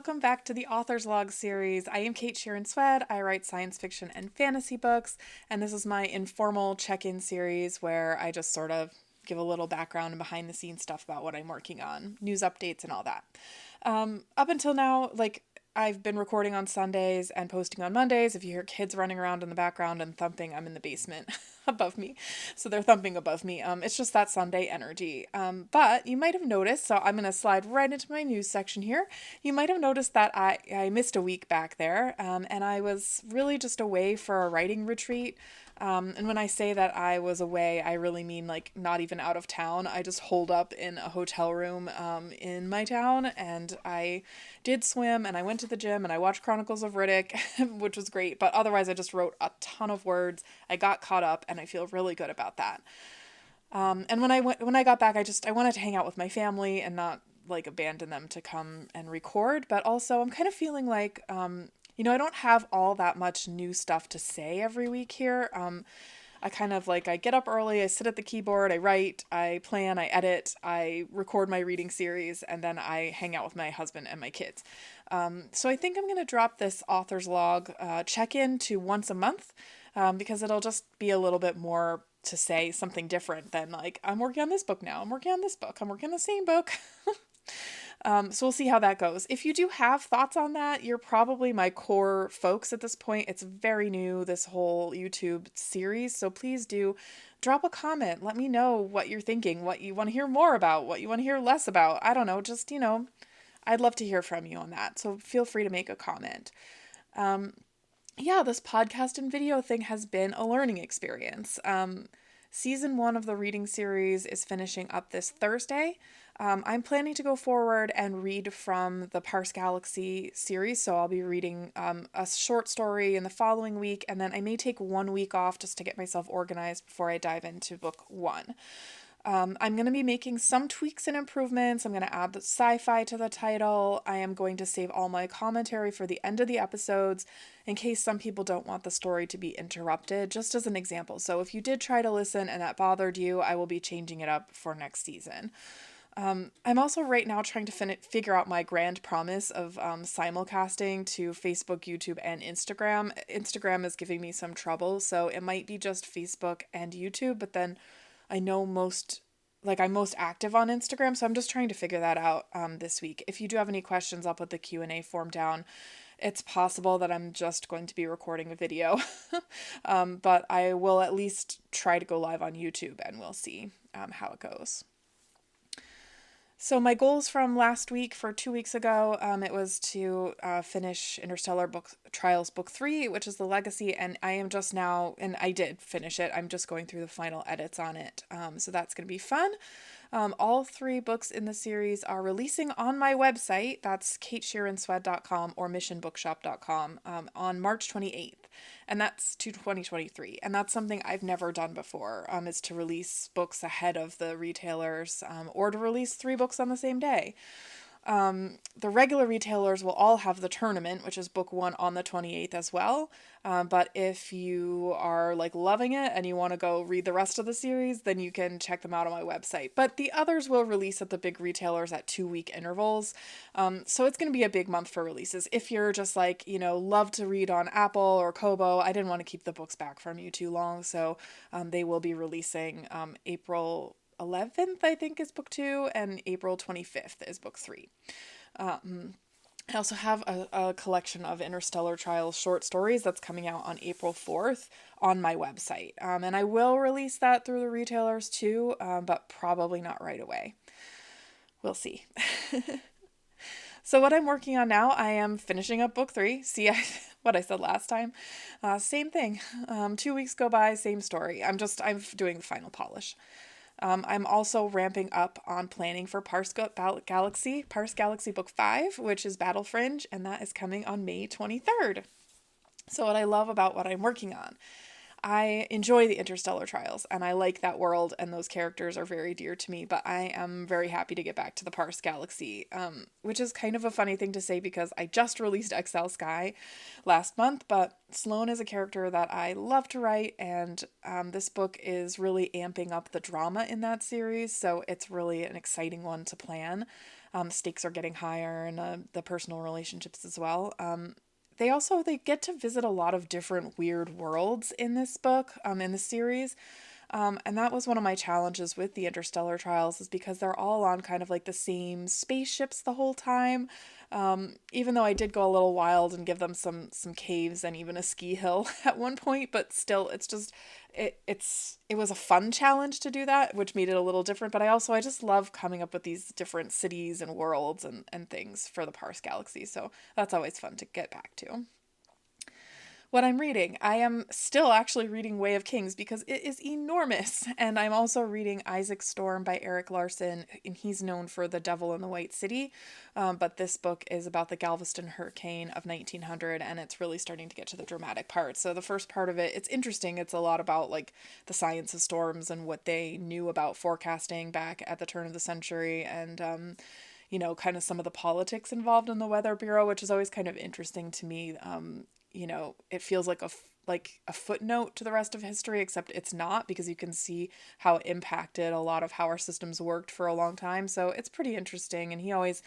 Welcome back to the Author's Log series. I am Sheeran Swed. I write science fiction and fantasy books, and this is my informal check in series where I just sort of give a little background and behind the scenes stuff about what I'm working on, news updates, and all that. Up until now, I've been recording on Sundays and posting on Mondays. If you hear kids running around in the background and thumping, I'm in the basement above me. So they're thumping above me. It's just that Sunday energy. But you might have noticed, so I'm going to slide right into my news section here. You might have noticed that I missed a week back there, and I was really just away for a writing retreat. And when I say that I was away, I really mean like not even out of town. I just holed up in a hotel room in my town, and I did swim, and I went to the gym, and I watched Chronicles of Riddick, which was great. But otherwise, I just wrote a ton of words. I got caught up, and I feel really good about that. And when I got back, I wanted to hang out with my family and not like abandon them to come and record. But also, I'm kind of feeling like I don't have all that much new stuff to say every week here. I kind of like I get up early, I sit at the keyboard, I write, I plan, I edit, I record my reading series, and then I hang out with my husband and my kids. So I think I'm going to drop this author's log check in to once a month because it'll just be a little bit more to say something different than like, I'm working on this book now, I'm working on this book, I'm working on the same book. So we'll see how that goes. If you do have thoughts on that, you're probably my core folks at this point. It's very new, this whole YouTube series. So please do drop a comment. Let me know what you're thinking, what you want to hear more about, what you want to hear less about. I don't know. Just, I'd love to hear from you on that. So feel free to make a comment. Yeah, this podcast and video thing has been a learning experience. Season one of the reading series is finishing up this Thursday. I'm planning to go forward and read from the Parse Galaxy series, so I'll be reading a short story in the following week, and then I may take 1 week off just to get myself organized before I dive into book one. I'm going to be making some tweaks and improvements. I'm going to add the sci-fi to the title. I am going to save all my commentary for the end of the episodes in case some people don't want the story to be interrupted, just as an example. So if you did try to listen and that bothered you, I will be changing it up for next season. I'm also right now trying to figure out my grand promise of simulcasting to Facebook, YouTube, and Instagram. Instagram is giving me some trouble, so it might be just Facebook and YouTube, but then I know I'm most active on Instagram, so I'm just trying to figure that out this week. If you do have any questions, I'll put the Q&A form down. It's possible that I'm just going to be recording a video, but I will at least try to go live on YouTube, and we'll see how it goes. So my goals from last week for 2 weeks ago, it was to finish Interstellar book Trials book 3, which is the legacy, and I am just now, and I did finish it. I'm just going through the final edits on it, so that's going to be fun. All three books in the series are releasing on my website. That's katesheeranswed.com or missionbookshop.com on March 28th. And that's to 2023. And that's something I've never done before, is to release books ahead of the retailers or to release three books on the same day. The regular retailers will all have the tournament, which is book one, on the 28th as well. But if you are like loving it and you want to go read the rest of the series, then you can check them out on my website. But the others will release at the big retailers at 2 week intervals. So it's going to be a big month for releases. If you're just like, love to read on Apple or Kobo, I didn't want to keep the books back from you too long. So they will be releasing April 11th, I think, is book 2, and April 25th is book 3. I also have a collection of Interstellar Trials short stories that's coming out on April 4th on my website. And I will release that through the retailers too, but probably not right away. We'll see. So what I'm working on now, I am finishing up book 3. See, what I said last time? Same thing. 2 weeks go by, same story. I'm doing the final polish. I'm also ramping up on planning for Parse Galaxy Book 5, which is Battle Fringe, and that is coming on May 23rd. So what I love about what I'm working on, I enjoy the Interstellar Trials, and I like that world, and those characters are very dear to me, but I am very happy to get back to the Parse Galaxy, which is kind of a funny thing to say because I just released XL Sky last month, but Sloane is a character that I love to write, and this book is really amping up the drama in that series, so it's really an exciting one to plan. The stakes are getting higher, and the personal relationships as well. They get to visit a lot of different weird worlds in this book, in this series. And that was one of my challenges with the Interstellar Trials, is because they're all on kind of like the same spaceships the whole time. Even though I did go a little wild and give them some caves and even a ski hill at one point, but still, it's just it was a fun challenge to do that, which made it a little different. But I just love coming up with these different cities and worlds and things for the Parse Galaxy. So that's always fun to get back to. What I'm reading, I am still actually reading Way of Kings because it is enormous. And I'm also reading Isaac Storm by Eric Larson, and he's known for The Devil in the White City. But this book is about the Galveston hurricane of 1900, and it's really starting to get to the dramatic part. So the first part of it, it's interesting. It's a lot about like the science of storms and what they knew about forecasting back at the turn of the century, and kind of some of the politics involved in the Weather Bureau, which is always kind of interesting to me. It feels like a footnote to the rest of history, except it's not, because you can see how it impacted a lot of how our systems worked for a long time. So it's pretty interesting, and he always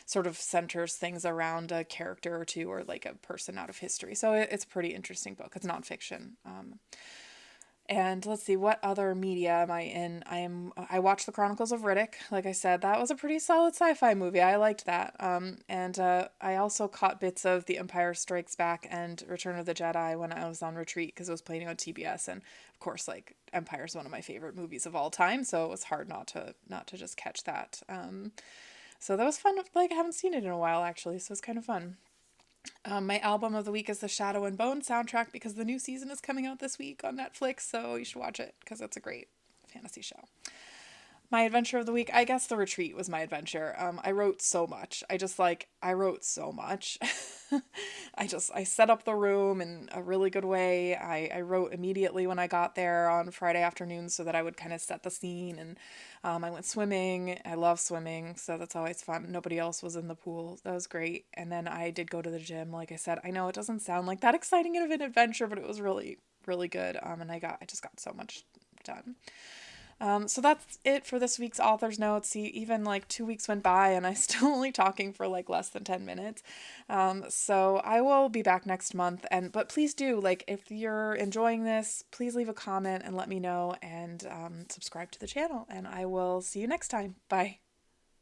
sort of centers things around a character or two, or like a person out of history. So it's a pretty interesting book. It's nonfiction. And let's see, what other media am I in? I watched The Chronicles of Riddick. Like I said, that was a pretty solid sci-fi movie. I liked that. And I also caught bits of The Empire Strikes Back and Return of the Jedi when I was on retreat, because it was playing on TBS. And of course, like, Empire is one of my favorite movies of all time, so it was hard not to just catch that. So that was fun. Like, I haven't seen it in a while, actually, so it's kind of fun. My album of the week is the Shadow and Bone soundtrack, because the new season is coming out this week on Netflix, so you should watch it because it's a great fantasy show. My adventure of the week, I guess the retreat was my adventure. I wrote so much. I wrote so much. I set up the room in a really good way. I wrote immediately when I got there on Friday afternoon, so that I would kind of set the scene. And I went swimming. I love swimming, so that's always fun. Nobody else was in the pool. That was great. And then I did go to the gym. Like I said, I know it doesn't sound like that exciting of an adventure, but it was really, really good. And I just got so much done. So that's it for this week's author's notes. See, even like 2 weeks went by and I still only talking for like less than 10 minutes. So I will be back next month, but please do, like, if you're enjoying this, please leave a comment and let me know, and subscribe to the channel, and I will see you next time. Bye.